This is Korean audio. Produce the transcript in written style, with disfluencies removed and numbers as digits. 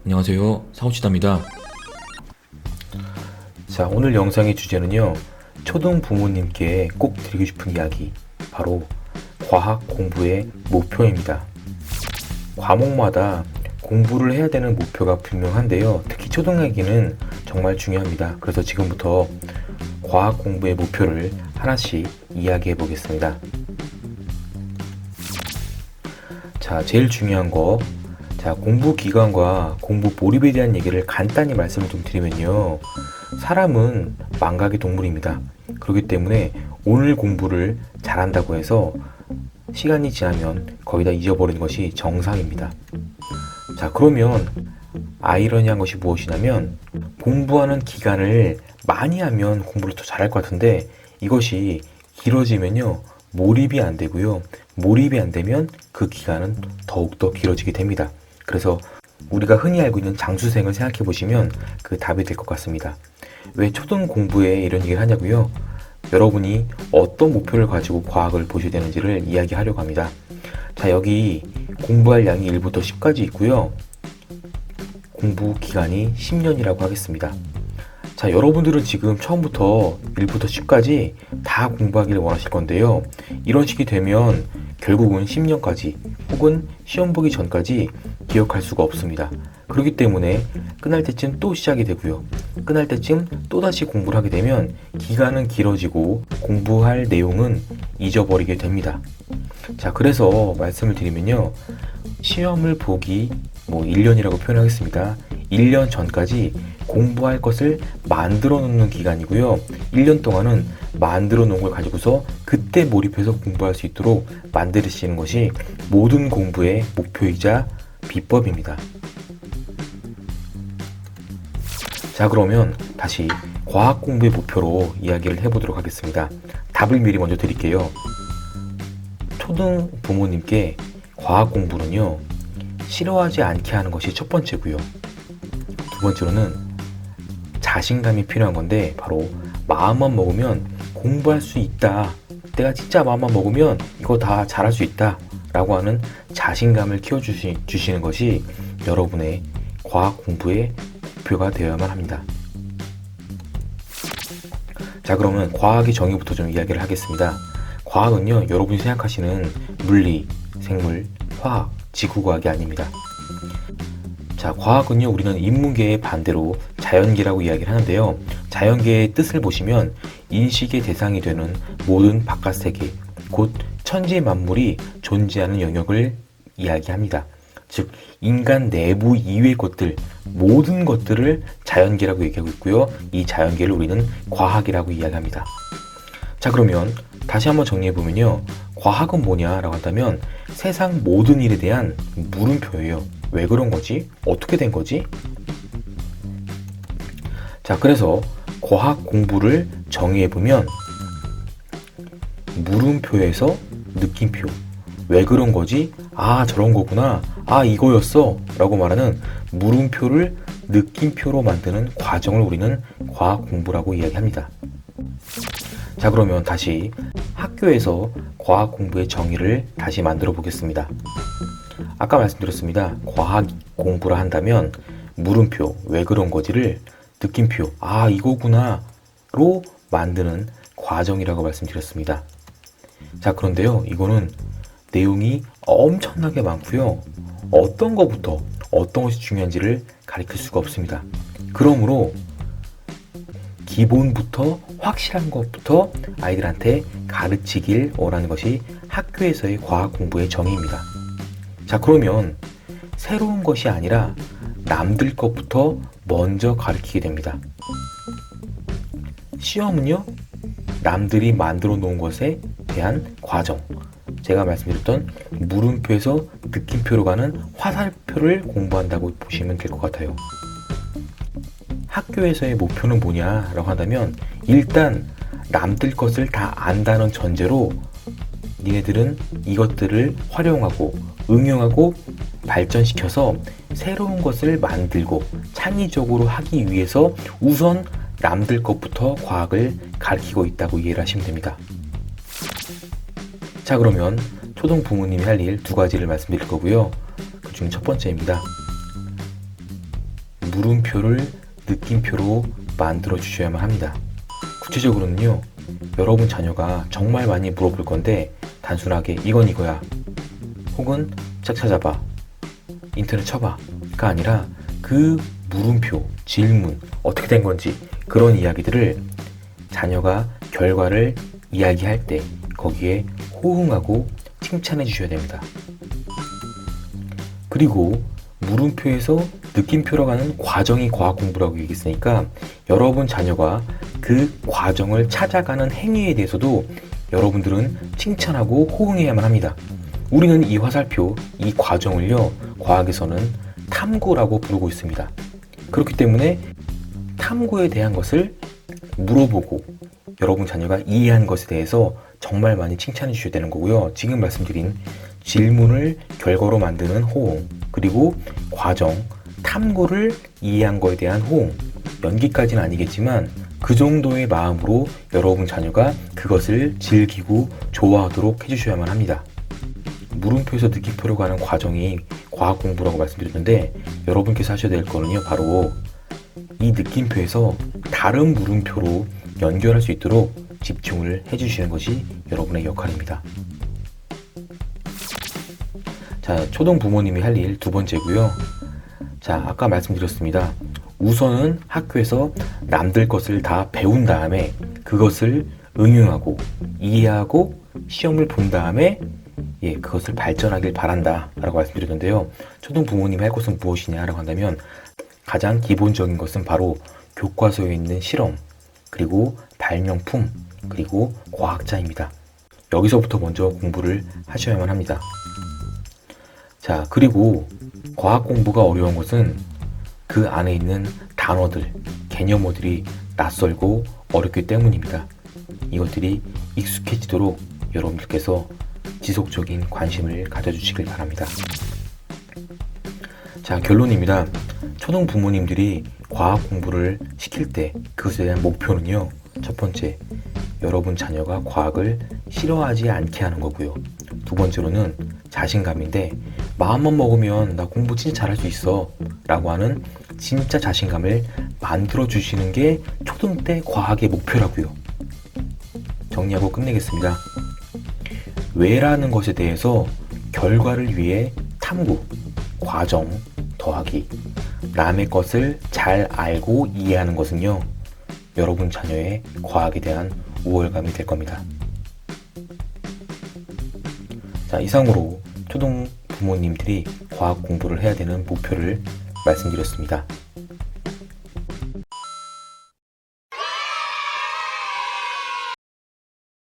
안녕하세요, 사고치다입니다. 자, 오늘 영상의 주제는요, 초등 부모님께 꼭 드리고 싶은 이야기, 바로 과학 공부의 목표입니다. 과목마다 공부를 해야 되는 목표가 분명한데요, 특히 초등학기는 정말 중요합니다. 그래서 지금부터 과학 공부의 목표를 하나씩 이야기해 보겠습니다. 자, 제일 중요한 거, 자, 공부 기간과 공부 몰입에 대한 얘기를 간단히 말씀을 좀 드리면요, 사람은 망각의 동물입니다. 그렇기 때문에 오늘 공부를 잘한다고 해서 시간이 지나면 거의 다 잊어버리는 것이 정상입니다. 자, 그러면 아이러니한 것이 무엇이냐면, 공부하는 기간을 많이 하면 공부를 더 잘할 것 같은데, 이것이 길어지면요, 몰입이 안 되고요, 몰입이 안 되면 그 기간은 더욱더 길어지게 됩니다. 그래서 우리가 흔히 알고 있는 장수생을 생각해 보시면 그 답이 될 것 같습니다. 왜 초등 공부에 이런 얘기를 하냐고요? 여러분이 어떤 목표를 가지고 과학을 보셔야 되는지를 이야기하려고 합니다. 자, 여기 공부할 양이 1부터 10까지 있고요, 공부 기간이 10년이라고 하겠습니다. 자, 여러분들은 지금 처음부터 1부터 10까지 다 공부하기를 원하실 건데요, 이런 식이 되면 결국은 10년까지 혹은 시험 보기 전까지 기억할 수가 없습니다. 그렇기 때문에 끝날 때쯤 또 시작이 되고요, 끝날 때쯤 또다시 공부를 하게 되면 기간은 길어지고 공부할 내용은 잊어버리게 됩니다. 자, 그래서 말씀을 드리면요, 시험을 보기 1년이라고 표현하겠습니다. 1년 전까지 공부할 것을 만들어 놓는 기간이고요, 1년 동안은 만들어 놓은 걸 가지고서 그때 몰입해서 공부할 수 있도록 만드시는 것이 모든 공부의 목표이자 비법입니다. 자, 그러면 다시 과학 공부의 목표로 이야기를 해보도록 하겠습니다. 답을 미리 먼저 드릴게요. 초등 부모님께 과학 공부는요, 싫어하지 않게 하는 것이 첫 번째고요, 두 번째로는 자신감이 필요한 건데, 바로 마음만 먹으면 공부할 수 있다, 내가 진짜 마음만 먹으면 이거 다 잘할 수 있다 라고 하는 자신감을 키워주시는 것이 여러분의 과학 공부의 목표가 되어야만 합니다. 자, 그러면 과학의 정의부터 좀 이야기를 하겠습니다. 과학은요, 여러분이 생각하시는 물리, 생물, 화학, 지구과학이 아닙니다. 자, 과학은요, 우리는 인문계의 반대로 자연계라고 이야기를 하는데요, 자연계의 뜻을 보시면 인식의 대상이 되는 모든 바깥 세계, 곧 천지 만물이 존재하는 영역을 이야기합니다. 즉, 인간 내부 이외의 것들, 모든 것들을 자연계라고 얘기하고 있고요, 이 자연계를 우리는 과학이라고 이야기합니다. 자, 그러면 다시 한번 정리해보면요, 과학은 뭐냐라고 한다면 세상 모든 일에 대한 물음표예요. 왜 그런 거지? 어떻게 된 거지? 자, 그래서 과학 공부를 정의해보면 물음표에서 느낌표, 왜 그런 거지? 아, 저런 거구나, 아, 이거였어 라고 말하는 물음표를 느낌표로 만드는 과정을 우리는 과학 공부라고 이야기합니다. 자, 그러면 다시 학교에서 과학 공부의 정의를 다시 만들어 보겠습니다. 아까 말씀드렸습니다. 과학 공부를 한다면 물음표, 왜 그런 거지를 느낌표, 아, 이거구나 로 만드는 과정이라고 말씀드렸습니다. 자, 그런데요, 이거는 내용이 엄청나게 많고요, 어떤 것부터 어떤 것이 중요한지를 가르칠 수가 없습니다. 그러므로 기본부터 확실한 것부터 아이들한테 가르치길 원하는 것이 학교에서의 과학 공부의 정의입니다. 자, 그러면 새로운 것이 아니라 남들 것부터 먼저 가르치게 됩니다. 시험은요, 남들이 만들어 놓은 것에 대한 과정, 제가 말씀드렸던 물음표에서 느낌표로 가는 화살표를 공부한다고 보시면 될 것 같아요. 학교에서의 목표는 뭐냐라고 한다면, 일단 남들 것을 다 안다는 전제로 니네들은 이것들을 활용하고 응용하고 발전시켜서 새로운 것을 만들고 창의적으로 하기 위해서 우선 남들 것부터 과학을 가르치고 있다고 이해를 하시면 됩니다. 자, 그러면 초등 부모님이 할 일 두 가지를 말씀드릴 거고요. 그 중 첫 번째입니다. 물음표를 느낌표로 만들어 주셔야만 합니다. 구체적으로는요, 여러분 자녀가 정말 많이 물어볼 건데 단순하게 이건 이거야 혹은 짝 찾아봐, 인터넷 쳐봐가 아니라 그 물음표, 질문, 어떻게 된 건지 그런 이야기들을 자녀가 결과를 이야기할 때 거기에 호응하고 칭찬해 주셔야 됩니다. 그리고 물음표에서 느낌표로 가는 과정이 과학 공부라고 얘기했으니까 여러분 자녀가 그 과정을 찾아가는 행위에 대해서도 여러분들은 칭찬하고 호응해야만 합니다. 우리는 이 화살표, 이 과정을요, 과학에서는 탐구라고 부르고 있습니다. 그렇기 때문에 탐구에 대한 것을 물어보고 여러분 자녀가 이해한 것에 대해서 정말 많이 칭찬해 주셔야 되는 거고요. 지금 말씀드린 질문을 결과로 만드는 호응, 그리고 과정, 탐구를 이해한 거에 대한 호응, 연기까지는 아니겠지만 그 정도의 마음으로 여러분 자녀가 그것을 즐기고 좋아하도록 해주셔야만 합니다. 물음표에서 느낌표로 가는 과정이 과학 공부라고 말씀드렸는데 여러분께서 하셔야 될 거는요, 바로 이 느낌표에서 다른 물음표로 연결할 수 있도록 집중을 해주시는 것이 여러분의 역할입니다. 자, 초등 부모님이 할 일 두 번째고요. 자, 아까 말씀드렸습니다. 우선은 학교에서 남들 것을 다 배운 다음에 그것을 응용하고 이해하고 시험을 본 다음에 그것을 발전하길 바란다 라고 말씀드렸는데요. 초등 부모님이 할 것은 무엇이냐 라고 한다면 가장 기본적인 것은 바로 교과서에 있는 실험, 그리고 발명품, 그리고 과학자입니다. 여기서부터 먼저 공부를 하셔야만 합니다. 자, 그리고 과학 공부가 어려운 것은 그 안에 있는 단어들, 개념어들이 낯설고 어렵기 때문입니다. 이것들이 익숙해지도록 여러분들께서 지속적인 관심을 가져주시길 바랍니다. 자, 결론입니다. 초등 부모님들이 과학 공부를 시킬 때 그것에 대한 목표는요, 첫 번째, 여러분 자녀가 과학을 싫어하지 않게 하는 거고요. 두 번째로는 자신감인데 마음만 먹으면 나 공부 진짜 잘할 수 있어 라고 하는 진짜 자신감을 만들어 주시는 게 초등 때 과학의 목표라고요. 정리하고 끝내겠습니다. 왜라는 것에 대해서 결과를 위해 탐구, 과정, 더하기, 남의 것을 잘 알고 이해하는 것은요, 여러분 자녀의 과학에 대한 우월감이 될 겁니다. 자, 이상으로 초등 부모님들이 과학 공부를 해야 되는 목표를 말씀드렸습니다.